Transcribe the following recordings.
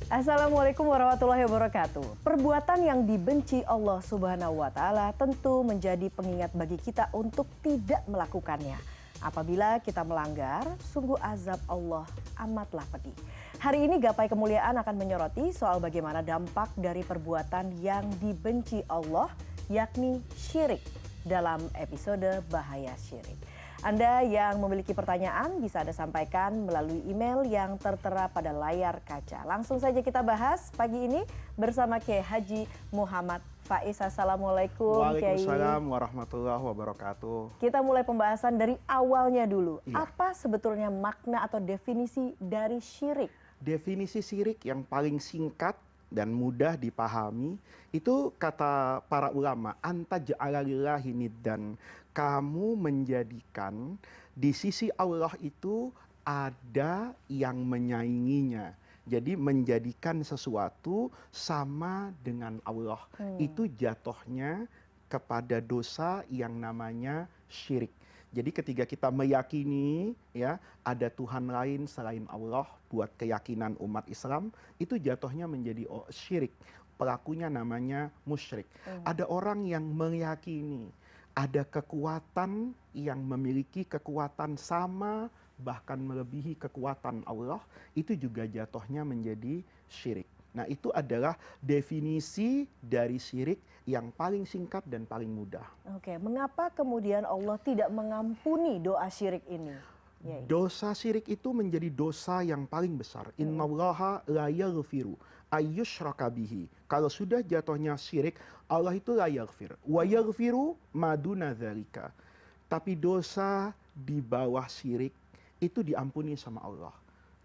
Assalamualaikum warahmatullahi wabarakatuh. Perbuatan yang dibenci Allah Subhanahu wa Ta'ala tentu menjadi pengingat bagi kita untuk tidak melakukannya. Apabila kita melanggar, sungguh azab Allah amatlah pedih. Hari ini Gapai Kemuliaan akan menyoroti soal bagaimana dampak dari perbuatan yang dibenci Allah, yakni syirik, dalam episode Bahaya Syirik. Anda yang memiliki pertanyaan bisa Anda sampaikan melalui email yang tertera pada layar kaca. Langsung saja kita bahas pagi ini bersama Kiai Haji Muhammad Faiz. Assalamualaikum Kiai. Waalaikumsalam warahmatullahi wabarakatuh. Kita mulai pembahasan dari awalnya dulu. Iya. Apa sebetulnya makna atau definisi dari syirik? Definisi syirik yang paling singkat dan mudah dipahami itu kata para ulama, anta ja'ala lillahi niddan. Kamu menjadikan di sisi Allah itu ada yang menyainginya. Jadi menjadikan sesuatu sama dengan Allah. Itu jatuhnya kepada dosa yang namanya syirik. Jadi ketika kita meyakini ya ada Tuhan lain selain Allah buat keyakinan umat Islam, itu jatuhnya menjadi syirik. Pelakunya namanya musyrik. Ada orang yang meyakini ada kekuatan yang memiliki kekuatan sama bahkan melebihi kekuatan Allah, itu juga jatuhnya menjadi syirik. Nah, itu adalah definisi dari syirik yang paling singkat dan paling mudah. Oke, mengapa kemudian Allah tidak mengampuni doa syirik ini? Dosa syirik itu menjadi dosa yang paling besar. Innallaha la yaghfiru ayyushraka bihi. Kalau sudah jatuhnya syirik, Allah itu la yaghfir. Wa yaghfiru maduna dzalika. Tapi dosa di bawah syirik itu diampuni sama Allah.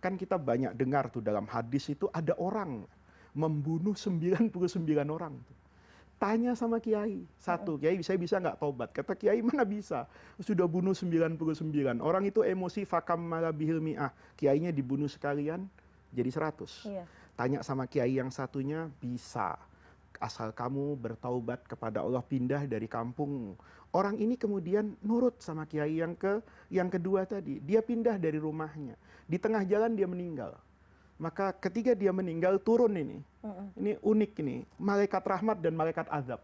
Kan kita banyak dengar tuh dalam hadis itu ada orang membunuh 99 orang. Tanya sama kiai, satu, kiai saya bisa nggak tobat? Kata kiai, mana bisa? Sudah bunuh 99. Orang itu emosi, fakam malah bihil mi'ah. Kiainya dibunuh sekalian, jadi 100. Iya. Tanya sama kiai yang satunya, bisa. Asal kamu bertaubat kepada Allah, pindah dari kampung. Orang ini kemudian nurut sama kiai yang kedua tadi. Dia pindah dari rumahnya. Di tengah jalan dia meninggal. Maka ketika dia meninggal turun ini unik ini, malaikat rahmat dan malaikat azab.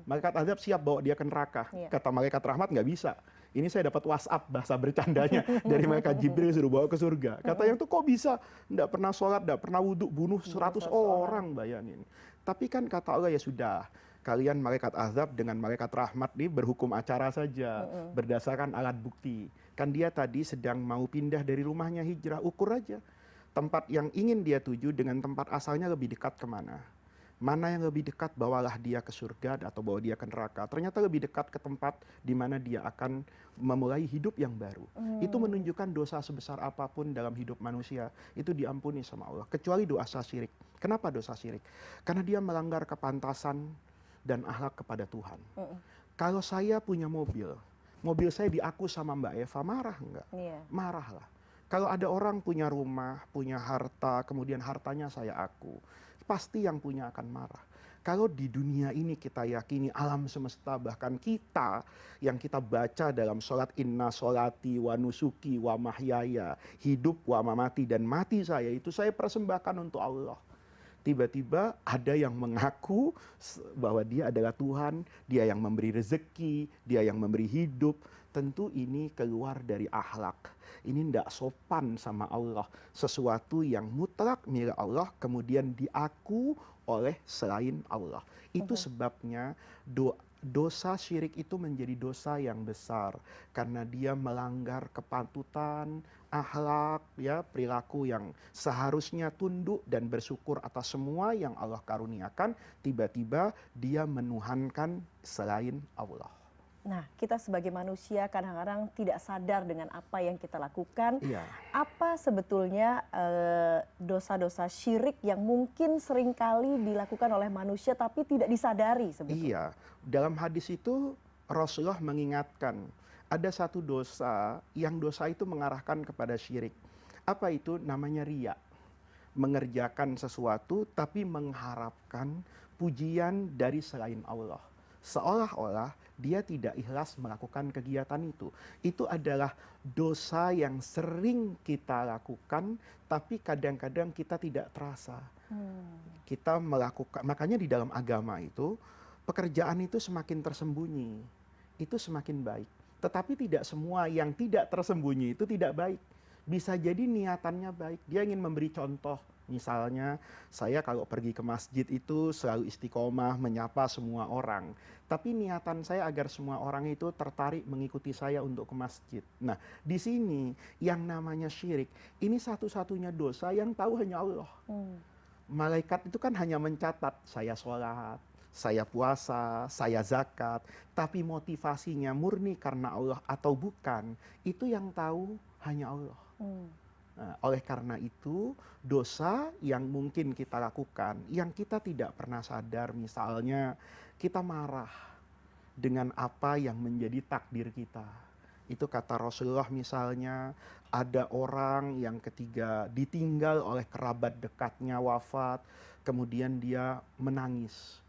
Malaikat azab siap bawa dia ke neraka. Kata malaikat rahmat nggak bisa. Ini saya dapat WhatsApp bahasa bercandanya dari malaikat Jibril suruh bawa ke surga. Kata yang itu kok bisa? Nggak pernah sholat, nggak pernah wudhu, bunuh 100 orang, bayangin. Tapi kan kata Allah ya sudah. Kalian malaikat azab dengan malaikat rahmat ini berhukum acara saja berdasarkan alat bukti. Kan dia tadi sedang mau pindah dari rumahnya hijrah, ukur aja. Tempat yang ingin dia tuju dengan tempat asalnya lebih dekat kemana? Mana yang lebih dekat, bawalah dia ke surga atau bawa dia ke neraka. Ternyata lebih dekat ke tempat di mana dia akan memulai hidup yang baru. Itu menunjukkan dosa sebesar apapun dalam hidup manusia, itu diampuni sama Allah. Kecuali dosa syirik. Kenapa dosa syirik? Karena dia melanggar kepantasan dan akhlak kepada Tuhan. Kalau saya punya mobil saya diaku sama Mbak Eva, marah enggak? Marahlah. Kalau ada orang punya rumah, punya harta, kemudian hartanya saya aku, pasti yang punya akan marah. Kalau di dunia ini kita yakini alam semesta, bahkan kita yang kita baca dalam sholat, inna sholati wa nusuki wa mahyaya, hidup wa mamati dan mati saya itu saya persembahkan untuk Allah. Tiba-tiba ada yang mengaku bahwa dia adalah Tuhan, dia yang memberi rezeki, dia yang memberi hidup. Tentu ini keluar dari akhlak. Ini tidak sopan sama Allah. Sesuatu yang mutlak milik Allah kemudian diaku oleh selain Allah. Itu sebabnya dosa syirik itu menjadi dosa yang besar. Karena dia melanggar kepatutan, akhlak, ya, perilaku yang seharusnya tunduk dan bersyukur atas semua yang Allah karuniakan. Tiba-tiba dia menuhankan selain Allah. Nah, kita sebagai manusia kadang-kadang tidak sadar dengan apa yang kita lakukan. Iya. Apa sebetulnya dosa-dosa syirik yang mungkin seringkali dilakukan oleh manusia tapi tidak disadari sebetulnya? Iya, dalam hadis itu Rasulullah mengingatkan ada satu dosa yang dosa itu mengarahkan kepada syirik. Apa itu? Namanya riya. Mengerjakan sesuatu tapi mengharapkan pujian dari selain Allah. Seolah-olah dia tidak ikhlas melakukan kegiatan itu. Itu adalah dosa yang sering kita lakukan, tapi kadang-kadang kita tidak terasa. Kita melakukan, makanya di dalam agama itu, pekerjaan itu semakin tersembunyi, itu semakin baik. Tetapi tidak semua yang tidak tersembunyi itu tidak baik. Bisa jadi niatannya baik, dia ingin memberi contoh. Misalnya, saya kalau pergi ke masjid itu selalu istiqomah menyapa semua orang. Tapi niatan saya agar semua orang itu tertarik mengikuti saya untuk ke masjid. Nah, di sini yang namanya syirik, ini satu-satunya dosa yang tahu hanya Allah. Malaikat itu kan hanya mencatat, saya sholat, saya puasa, saya zakat. Tapi motivasinya murni karena Allah atau bukan, itu yang tahu hanya Allah. Nah, oleh karena itu, dosa yang mungkin kita lakukan, yang kita tidak pernah sadar, misalnya kita marah dengan apa yang menjadi takdir kita. Itu kata Rasulullah misalnya, ada orang yang ketiga ditinggal oleh kerabat dekatnya wafat, kemudian dia menangis.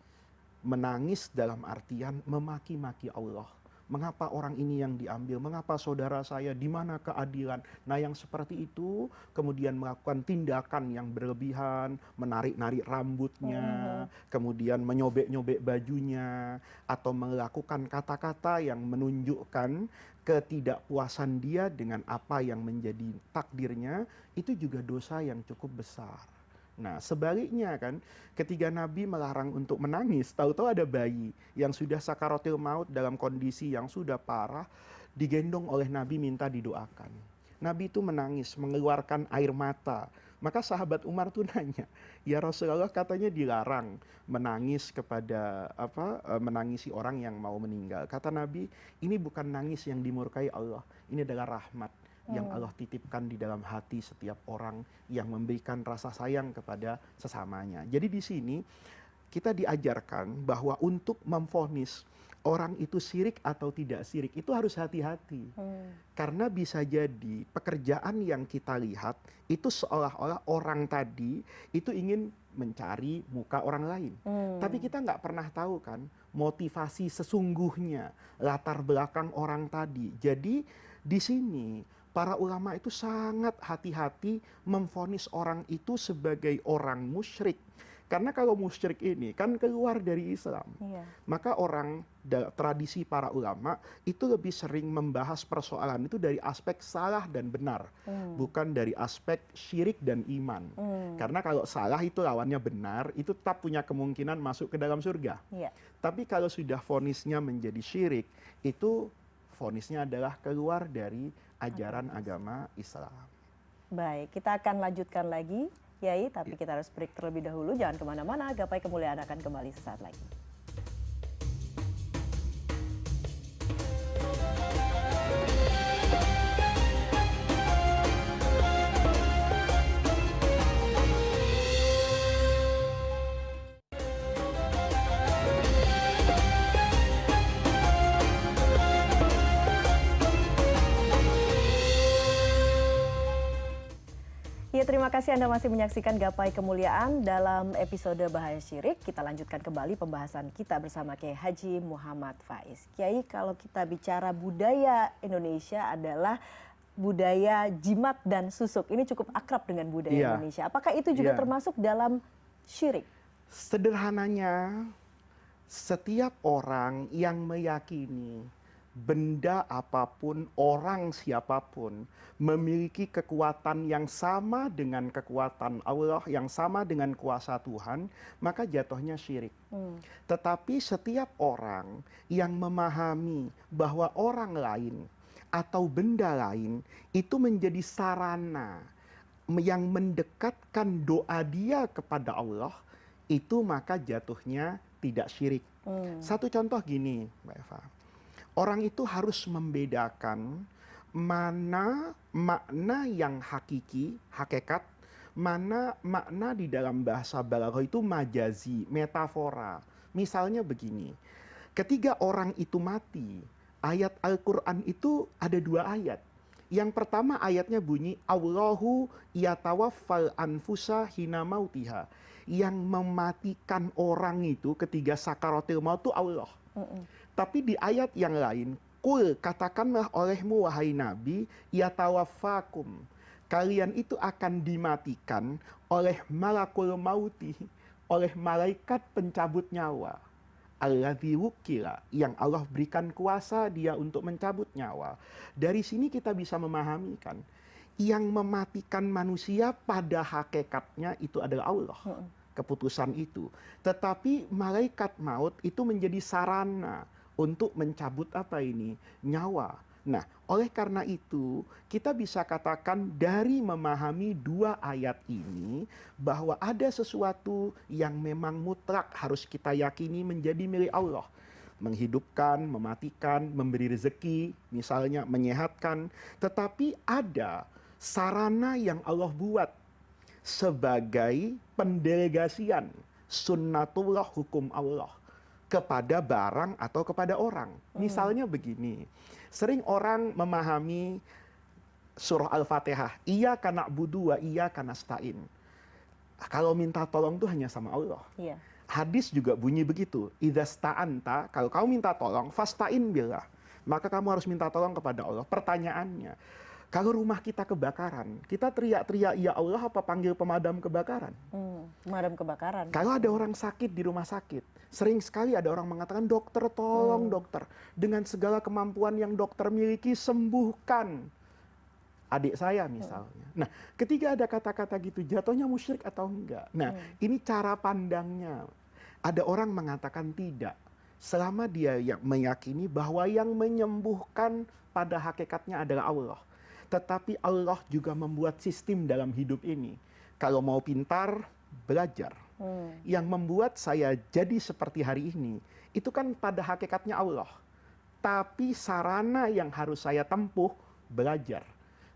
Menangis dalam artian memaki-maki Allah. Mengapa orang ini yang diambil? Mengapa saudara saya? Di mana keadilan? Nah, yang seperti itu kemudian melakukan tindakan yang berlebihan, menarik-narik rambutnya, kemudian menyobek-nyobek bajunya, atau melakukan kata-kata yang menunjukkan ketidakpuasan dia dengan apa yang menjadi takdirnya, itu juga dosa yang cukup besar. Nah, sebaliknya kan, ketika Nabi melarang untuk menangis, tahu-tahu ada bayi yang sudah sakaratul maut dalam kondisi yang sudah parah, digendong oleh Nabi minta didoakan. Nabi itu menangis, mengeluarkan air mata. Maka sahabat Umar tuh nanya, ya Rasulullah, katanya dilarang menangis kepada menangisi orang yang mau meninggal. Kata Nabi, ini bukan nangis yang dimurkai Allah, ini adalah rahmat yang Allah titipkan di dalam hati setiap orang yang memberikan rasa sayang kepada sesamanya. Jadi di sini kita diajarkan bahwa untuk memvonis orang itu syirik atau tidak syirik itu harus hati-hati. Karena bisa jadi pekerjaan yang kita lihat itu seolah-olah orang tadi itu ingin mencari muka orang lain. Tapi kita nggak pernah tahu kan motivasi sesungguhnya, latar belakang orang tadi. Jadi di sini para ulama itu sangat hati-hati memvonis orang itu sebagai orang musyrik. Karena kalau musyrik ini kan keluar dari Islam. Maka orang, tradisi para ulama itu lebih sering membahas persoalan itu dari aspek salah dan benar. Bukan dari aspek syirik dan iman. Karena kalau salah itu lawannya benar, itu tetap punya kemungkinan masuk ke dalam surga. Tapi kalau sudah vonisnya menjadi syirik, itu vonisnya adalah keluar dari ajaran agama Islam. Baik, kita akan lanjutkan lagi, Yai, tapi kita harus break terlebih dahulu. Jangan kemana-mana, Gapai Kemuliaan akan kembali sesaat lagi. Ya, terima kasih Anda masih menyaksikan Gapai Kemuliaan. Dalam episode Bahaya Syirik, kita lanjutkan kembali pembahasan kita bersama Kiai Haji Muhammad Faiz. Kiai, kalau kita bicara budaya Indonesia adalah budaya jimat dan susuk. Ini cukup akrab dengan budaya Indonesia. Apakah itu juga termasuk dalam syirik? Sederhananya, setiap orang yang meyakini benda apapun, orang siapapun memiliki kekuatan yang sama dengan kekuatan Allah, yang sama dengan kuasa Tuhan, maka jatuhnya syirik. Tetapi setiap orang yang memahami bahwa orang lain atau benda lain itu menjadi sarana yang mendekatkan doa dia kepada Allah, itu maka jatuhnya tidak syirik. Satu contoh gini, Mbak Eva. Orang itu harus membedakan mana makna yang hakiki, hakikat, mana makna di dalam bahasa balaghah itu majazi, metafora. Misalnya begini, ketika orang itu mati, ayat Al-Quran itu ada 2 ayat. Yang pertama ayatnya bunyi, Allahu yatawaffal anfusa hina mautiha. Yang mematikan orang itu ketika sakaratil maut itu Allah. Tapi di ayat yang lain, kul, katakanlah olehmu wahai Nabi, yatawaffakum, kalian itu akan dimatikan oleh malakul mauti, oleh malaikat pencabut nyawa. Alladzi wukila, yang Allah berikan kuasa dia untuk mencabut nyawa. Dari sini kita bisa memahami kan, yang mematikan manusia pada hakikatnya itu adalah Allah. Keputusan itu. Tetapi malaikat maut itu menjadi sarana untuk mencabut apa ini? Nyawa. Nah, oleh karena itu kita bisa katakan dari memahami dua ayat ini bahwa ada sesuatu yang memang mutlak harus kita yakini menjadi milik Allah. Menghidupkan, mematikan, memberi rezeki, misalnya menyehatkan. Tetapi ada sarana yang Allah buat sebagai pendelegasian sunnatullah, hukum Allah kepada barang atau kepada orang. Misalnya begini, sering orang memahami surah Al-Fatihah, iyyaka na'budu wa iyyaka nasta'in. Kalau minta tolong itu hanya sama Allah. Iya. Hadis juga bunyi begitu, idza sta'anta, kalau kamu minta tolong, fasta'in billah. Maka kamu harus minta tolong kepada Allah. Pertanyaannya, kalau rumah kita kebakaran, kita teriak-teriak, ya Allah, apa panggil pemadam kebakaran? Pemadam kebakaran. Kalau ada orang sakit di rumah sakit, sering sekali ada orang mengatakan, dokter tolong dokter. Dengan segala kemampuan yang dokter miliki, sembuhkan adik saya misalnya. Nah, ketika ada kata-kata gitu, jatuhnya musyrik atau enggak? Nah, ini cara pandangnya. Ada orang mengatakan tidak. Selama dia yang meyakini bahwa yang menyembuhkan pada hakikatnya adalah Allah. Tetapi Allah juga membuat sistem dalam hidup ini. Kalau mau pintar, belajar. Yang membuat saya jadi seperti hari ini, itu kan pada hakikatnya Allah. Tapi sarana yang harus saya tempuh, belajar.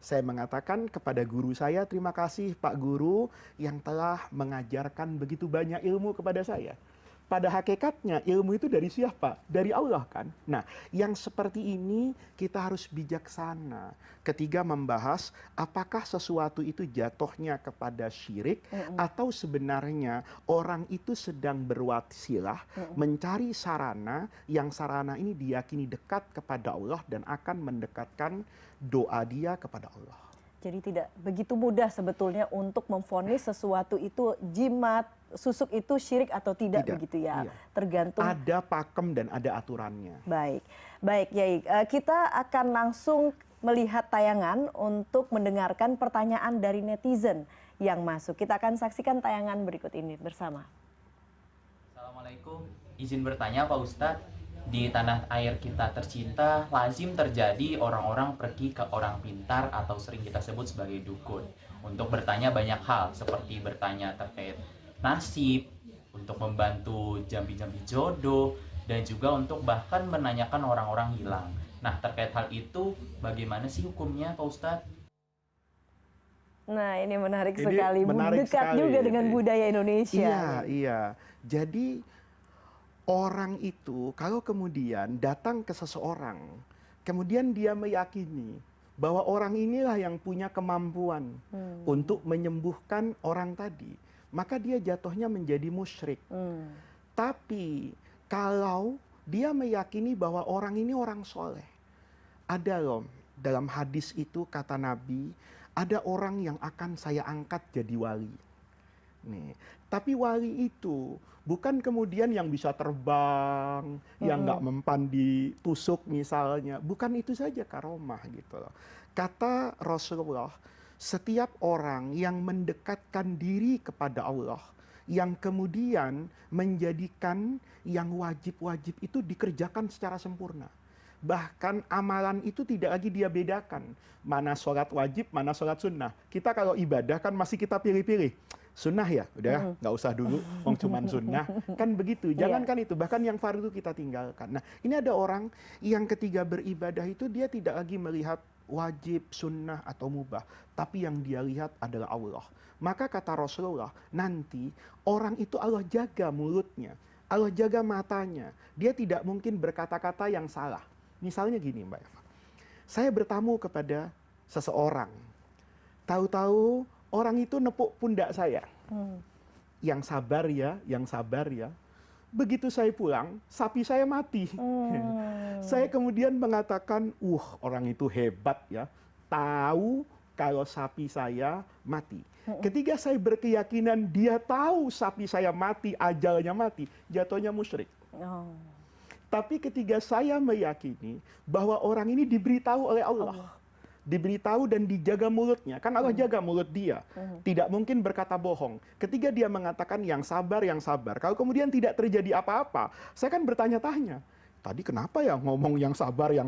Saya mengatakan kepada guru saya, terima kasih Pak Guru yang telah mengajarkan begitu banyak ilmu kepada saya. Pada hakikatnya ilmu itu dari siapa? Dari Allah kan? Nah, yang seperti ini kita harus bijaksana ketika membahas apakah sesuatu itu jatuhnya kepada syirik atau sebenarnya orang itu sedang berwasilah mencari sarana yang sarana ini diyakini dekat kepada Allah dan akan mendekatkan doa dia kepada Allah. Jadi tidak begitu mudah sebetulnya untuk memvonis sesuatu itu jimat, susuk itu syirik atau tidak begitu ya. Iya. Tergantung. Ada pakem dan ada aturannya. Baik, baik Yai. Kita akan langsung melihat tayangan untuk mendengarkan pertanyaan dari netizen yang masuk. Kita akan saksikan tayangan berikut ini bersama. Assalamualaikum, izin bertanya Pak Ustadz. Di tanah air kita tercinta, lazim terjadi orang-orang pergi ke orang pintar atau sering kita sebut sebagai dukun untuk bertanya banyak hal, seperti bertanya terkait nasib, untuk membantu jambi-jambi jodoh, dan juga untuk bahkan menanyakan orang-orang hilang. Nah, terkait hal itu, bagaimana sih hukumnya Pak Ustadz? Nah, ini menarik sekali, dekat juga dengan budaya Indonesia. Iya. Jadi orang itu kalau kemudian datang ke seseorang, kemudian dia meyakini bahwa orang inilah yang punya kemampuan untuk menyembuhkan orang tadi, maka dia jatuhnya menjadi musyrik. Tapi kalau dia meyakini bahwa orang ini orang soleh, ada loh dalam hadis itu kata Nabi, ada orang yang akan saya angkat jadi wali. Nih, tapi wali itu bukan kemudian yang bisa terbang, yang nggak mempan ditusuk misalnya. Bukan itu saja karomah gitu loh. Kata Rasulullah, setiap orang yang mendekatkan diri kepada Allah, yang kemudian menjadikan yang wajib-wajib itu dikerjakan secara sempurna. Bahkan amalan itu tidak lagi dia bedakan. Mana sholat wajib, mana sholat sunnah. Kita kalau ibadah kan masih kita pilih-pilih. Sunnah ya, udah nggak usah dulu, wong cuman sunnah. Kan begitu, jangankan itu, bahkan yang fardu kita tinggalkan. Nah, ini ada orang yang ketika beribadah itu dia tidak lagi melihat wajib, sunnah, atau mubah. Tapi yang dia lihat adalah Allah. Maka kata Rasulullah, nanti orang itu Allah jaga mulutnya, Allah jaga matanya. Dia tidak mungkin berkata-kata yang salah. Misalnya gini Mbak Eva, saya bertamu kepada seseorang, tahu-tahu orang itu nepuk pundak saya. Yang sabar ya, Begitu saya pulang, sapi saya mati. Saya kemudian mengatakan, orang itu hebat ya, tahu kalau sapi saya mati. Ketika saya berkeyakinan dia tahu sapi saya mati, ajalnya mati, jatuhnya musyrik. Tapi ketika saya meyakini bahwa orang ini diberitahu oleh Allah, diberitahu dan dijaga mulutnya, kan Allah jaga mulut dia, tidak mungkin berkata bohong. Ketika dia mengatakan yang sabar, kalau kemudian tidak terjadi apa-apa, saya kan bertanya-tanya, tadi kenapa ya ngomong yang sabar ya?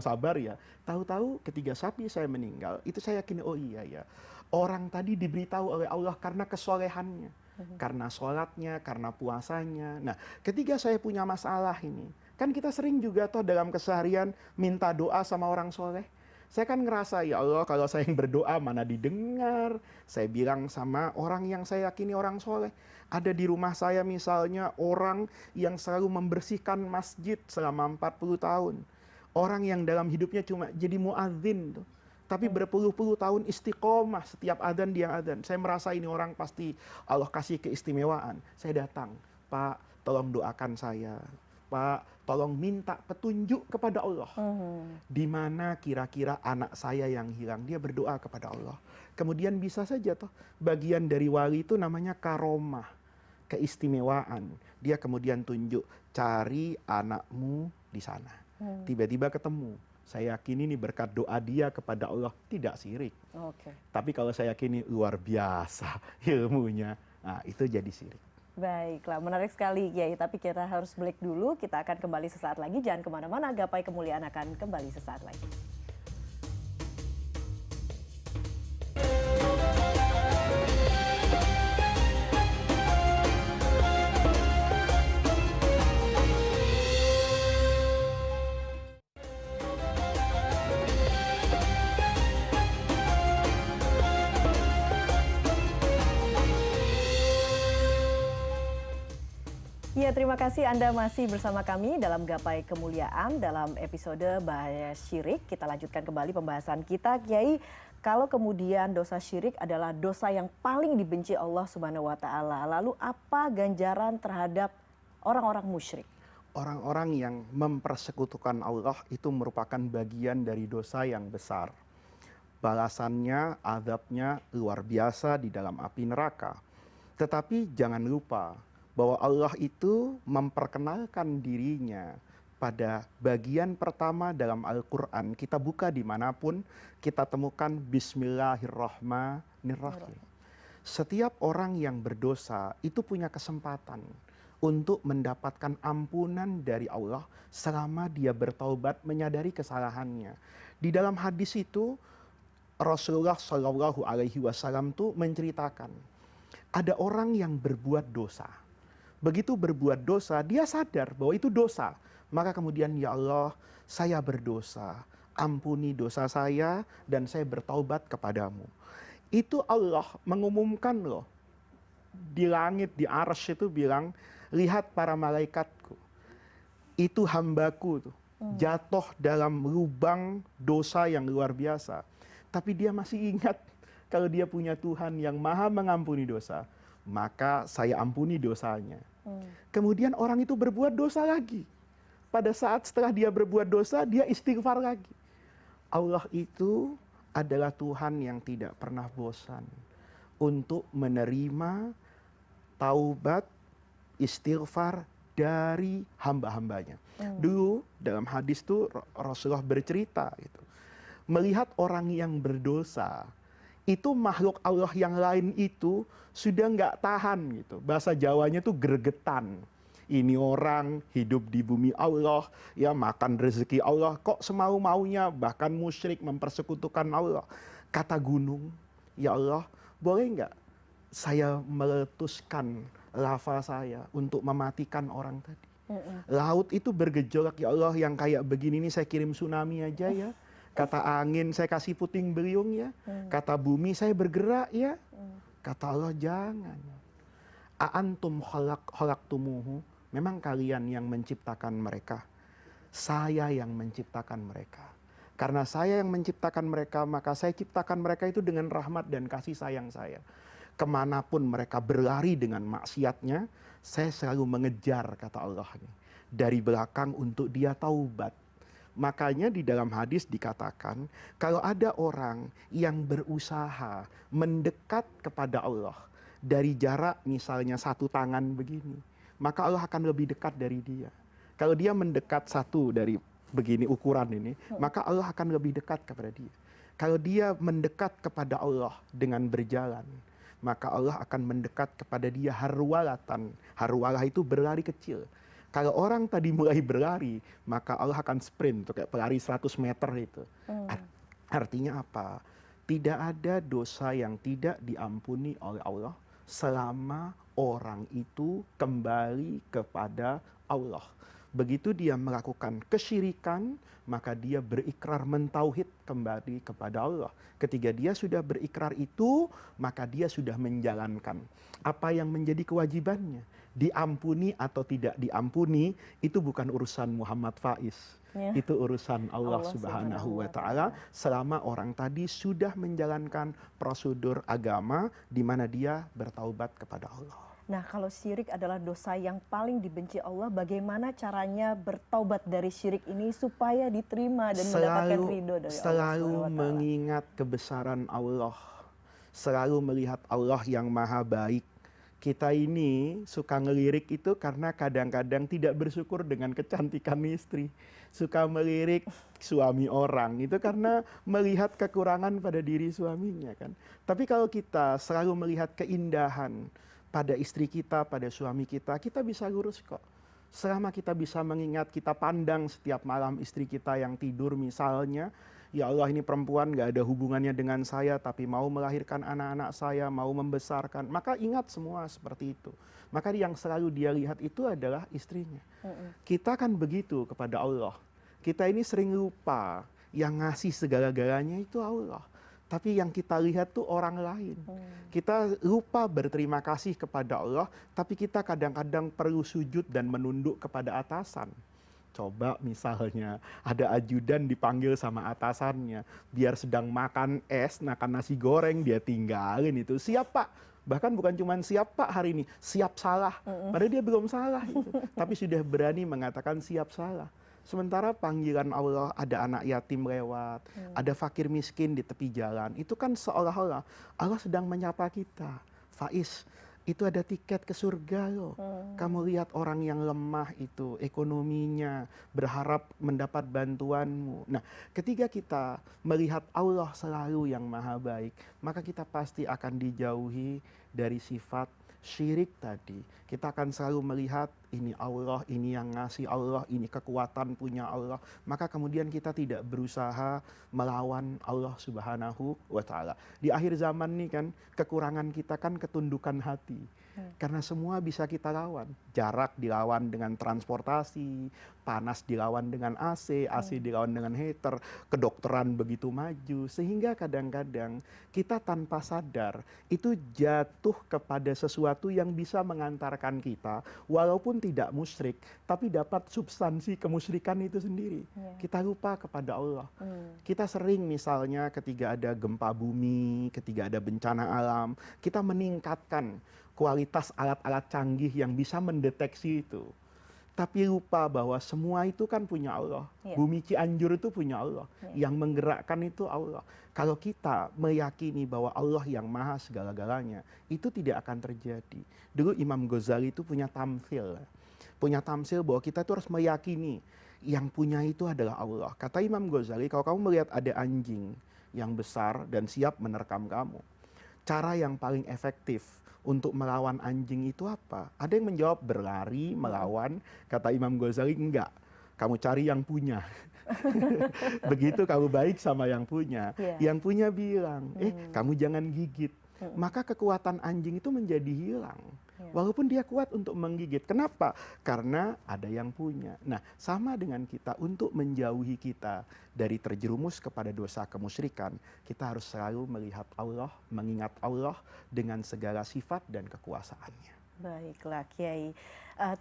Tahu-tahu ketika sapi saya meninggal, itu saya yakin, oh iya ya, orang tadi diberitahu oleh Allah karena kesolehannya, karena sholatnya, karena puasanya. Nah, ketika saya punya masalah ini, kan kita sering juga toh dalam keseharian minta doa sama orang soleh. Saya kan ngerasa, ya Allah, kalau saya yang berdoa mana didengar. Saya bilang sama orang yang saya yakini orang soleh. Ada di rumah saya misalnya orang yang selalu membersihkan masjid selama 40 tahun. Orang yang dalam hidupnya cuma jadi muadzin tuh. Tapi berpuluh-puluh tahun istiqomah, setiap adzan dia adzan. Saya merasa ini orang pasti Allah kasih keistimewaan. Saya datang, Pak, tolong doakan saya. Pak, tolong minta petunjuk kepada Allah. Di mana kira-kira anak saya yang hilang? Dia berdoa kepada Allah. Kemudian bisa saja toh, bagian dari wali itu namanya karomah, keistimewaan. Dia kemudian tunjuk, cari anakmu di sana. Tiba-tiba ketemu. Saya yakin ini berkat doa dia kepada Allah, tidak syirik. Tapi kalau saya yakin ini luar biasa ilmunya, nah itu jadi syirik. Baiklah, menarik sekali Kiai. Tapi kita harus break dulu. Kita akan kembali sesaat lagi. Jangan kemana-mana. Gapai Kemuliaan akan kembali sesaat lagi. Ya, terima kasih Anda masih bersama kami dalam Gapai Kemuliaan dalam episode Bahaya Syirik. Kita lanjutkan kembali pembahasan kita, Kiai. Kalau kemudian dosa syirik adalah dosa yang paling dibenci Allah Subhanahu wa taala, lalu apa ganjaran terhadap orang-orang musyrik? Orang-orang yang mempersekutukan Allah itu merupakan bagian dari dosa yang besar. Balasannya, azabnya luar biasa di dalam api neraka. Tetapi jangan lupa bahwa Allah itu memperkenalkan dirinya pada bagian pertama dalam Al-Quran. Kita buka dimanapun, kita temukan Bismillahirrahmanirrahim. Setiap orang yang berdosa itu punya kesempatan untuk mendapatkan ampunan dari Allah selama dia bertaubat menyadari kesalahannya. Di dalam hadis itu, Rasulullah Shallallahu Alaihi Wasallam tuh menceritakan, ada orang yang berbuat dosa. Begitu berbuat dosa, dia sadar bahwa itu dosa. Maka kemudian, ya Allah, saya berdosa. Ampuni dosa saya dan saya bertaubat kepadamu. Itu Allah mengumumkan loh. Di langit, di arsy itu bilang, lihat para malaikatku. Itu hambaku tuh. Jatuh dalam lubang dosa yang luar biasa. Tapi dia masih ingat kalau dia punya Tuhan yang maha mengampuni dosa. Maka saya ampuni dosanya. Kemudian orang itu berbuat dosa lagi. Pada saat setelah dia berbuat dosa, dia istighfar lagi. Allah itu adalah Tuhan yang tidak pernah bosan untuk menerima taubat, istighfar dari hamba-hambanya. Dulu dalam hadis itu Rasulullah bercerita gitu. Melihat orang yang berdosa, itu makhluk Allah yang lain itu sudah nggak tahan gitu. Bahasa Jawanya tuh gregetan. Ini orang hidup di bumi Allah, ya makan rezeki Allah, kok semau-maunya, bahkan musyrik mempersekutukan Allah. Kata gunung, ya Allah, boleh nggak saya meletuskan lava saya untuk mematikan orang tadi? Laut itu bergejolak, ya Allah, yang kayak begini ini saya kirim tsunami aja ya. Kata angin, saya kasih puting beliung ya. Kata bumi, saya bergerak ya. Kata Allah, jangan. A'antum khalaqtumuhu. Memang kalian yang menciptakan mereka. Saya yang menciptakan mereka. Karena saya yang menciptakan mereka, maka saya ciptakan mereka itu dengan rahmat dan kasih sayang saya. kemanapun mereka berlari dengan maksiatnya, saya selalu mengejar, kata Allah ini, dari belakang untuk dia taubat. Makanya di dalam hadis dikatakan, kalau ada orang yang berusaha mendekat kepada Allah dari jarak misalnya 1 tangan begini, maka Allah akan lebih dekat dari dia. Kalau dia mendekat 1 dari begini ukuran ini, maka Allah akan lebih dekat kepada dia. Kalau dia mendekat kepada Allah dengan berjalan, maka Allah akan mendekat kepada dia harwalatan. Harwalah itu berlari kecil. Kalau orang tadi mulai berlari, maka Allah akan sprint, tuh kayak pelari 100 meter itu. Artinya apa? Tidak ada dosa yang tidak diampuni oleh Allah selama orang itu kembali kepada Allah. Begitu dia melakukan kesyirikan, maka dia berikrar mentauhid kembali kepada Allah. Ketika dia sudah berikrar itu, maka dia sudah menjalankan apa yang menjadi kewajibannya. Diampuni atau tidak diampuni, itu bukan urusan Muhammad Faiz. Ya. Itu urusan Allah Subhanahu wa Ta'ala, selama orang tadi sudah menjalankan prosedur agama di mana dia bertaubat kepada Allah. Nah, kalau syirik adalah dosa yang paling dibenci Allah, bagaimana caranya bertaubat dari syirik ini supaya diterima dan mendapatkan ridho dari Allah? Selalu mengingat kebesaran Allah, selalu melihat Allah yang maha baik. Kita ini suka ngelirik itu karena kadang-kadang tidak bersyukur dengan kecantikan istri. Suka melirik suami orang itu karena melihat kekurangan pada diri suaminya kan. Tapi kalau kita selalu melihat keindahan pada istri kita, pada suami kita bisa lurus kok. Selama kita bisa mengingat, kita pandang setiap malam istri kita yang tidur misalnya, ya Allah ini perempuan gak ada hubungannya dengan saya, tapi mau melahirkan anak-anak saya, mau membesarkan, maka ingat semua seperti itu. Maka yang selalu dia lihat itu adalah istrinya. Kita kan begitu kepada Allah. Kita ini sering lupa, yang ngasih segala-galanya itu Allah. Tapi yang kita lihat tuh orang lain. Kita lupa berterima kasih kepada Allah, tapi kita kadang-kadang perlu sujud dan menunduk kepada atasan. Coba misalnya ada ajudan dipanggil sama atasannya, biar sedang makan es, makan nasi goreng, dia tinggalin itu. Siap Pak, bahkan bukan cuma siap Pak hari ini, siap salah. Padahal dia belum salah itu, tapi sudah berani mengatakan siap salah. Sementara panggilan Allah, ada anak yatim lewat, ada fakir miskin di tepi jalan, itu kan seolah-olah Allah sedang menyapa kita. Faiz, itu ada tiket ke surga loh. Kamu lihat orang yang lemah itu, ekonominya, berharap mendapat bantuanmu. Nah, ketika kita melihat Allah selalu yang maha baik, maka kita pasti akan dijauhi dari sifat syirik tadi. Kita akan selalu melihat ini Allah, ini yang ngasih Allah, ini kekuatan punya Allah. Maka kemudian kita tidak berusaha melawan Allah Subhanahu wa Ta'ala. Di akhir zaman nih kan, kekurangan kita kan ketundukan hati. Karena semua bisa kita lawan. Jarak dilawan dengan transportasi, panas dilawan dengan AC, AC dilawan dengan heater, kedokteran begitu maju. Sehingga kadang-kadang kita tanpa sadar itu jatuh kepada sesuatu yang bisa mengantarkan kita, walaupun tidak musyrik, tapi dapat substansi kemusyrikan itu sendiri. Kita lupa kepada Allah. Kita sering misalnya ketika ada gempa bumi, ketika ada bencana alam, kita meningkatkan kualitas alat-alat canggih yang bisa mendeteksi itu. Tapi lupa bahwa semua itu kan punya Allah. Bumi Cianjur itu punya Allah. Yang menggerakkan itu Allah. Kalau kita meyakini bahwa Allah yang maha segala-galanya, itu tidak akan terjadi. Dulu Imam Ghazali itu punya tamsil. Punya tamsil bahwa kita itu harus meyakini yang punya itu adalah Allah. Kata Imam Ghazali, kalau kamu melihat ada anjing yang besar dan siap menerkam kamu, cara yang paling efektif untuk melawan anjing itu apa? Ada yang menjawab berlari, melawan. Kata Imam Ghazali, enggak. Kamu cari yang punya. Begitu kamu baik sama yang punya. Yang punya bilang, kamu jangan gigit. Maka kekuatan anjing itu menjadi hilang. Walaupun dia kuat untuk menggigit. Kenapa? Karena ada yang punya. Nah, sama dengan kita, untuk menjauhi kita dari terjerumus kepada dosa kemusyrikan, kita harus selalu melihat Allah, mengingat Allah dengan segala sifat dan kekuasaannya. Baiklah Kiai,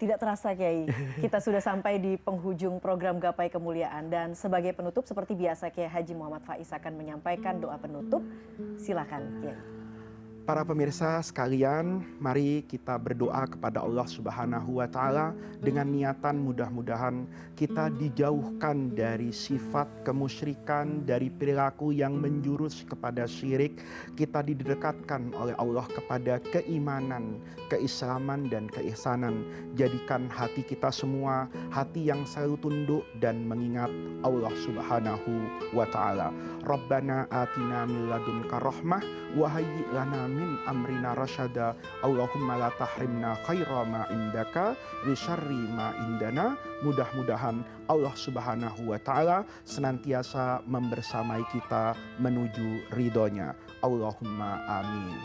tidak terasa Kiai, kita sudah sampai di penghujung program Gapai Kemuliaan. Dan sebagai penutup seperti biasa Kiai Haji Muhammad Faiz akan menyampaikan doa penutup. Silakan Kiai. Para pemirsa sekalian, mari kita berdoa kepada Allah Subhanahu wa taala dengan niatan mudah-mudahan kita dijauhkan dari sifat kemusyrikan, dari perilaku yang menjurus kepada syirik, kita didekatkan oleh Allah kepada keimanan, keislaman dan keihsanan. Jadikan hati kita semua hati yang selalu tunduk dan mengingat Allah Subhanahu wa taala. Rabbana atina min ladunka rahmah wa hayyi lana min amrina rasyada. Allahumma la tahrimna khaira ma indaka li syarri ma indana. Mudah-mudahan Allah Subhanahu wa taala senantiasa membersamai kita menuju ridhonya. Allahumma amin.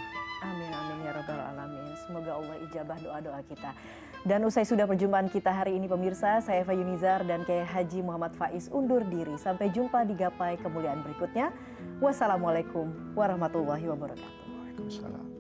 Amin amin ya rabbal alamin. Semoga Allah ijabah doa-doa kita. Dan usai sudah perjumpaan kita hari ini pemirsa, saya Eva Yunizar dan Kiai Haji Muhammad Faiz undur diri. Sampai jumpa di gapai kemuliaan berikutnya. Wassalamualaikum warahmatullahi wabarakatuh. Waalaikumsalam.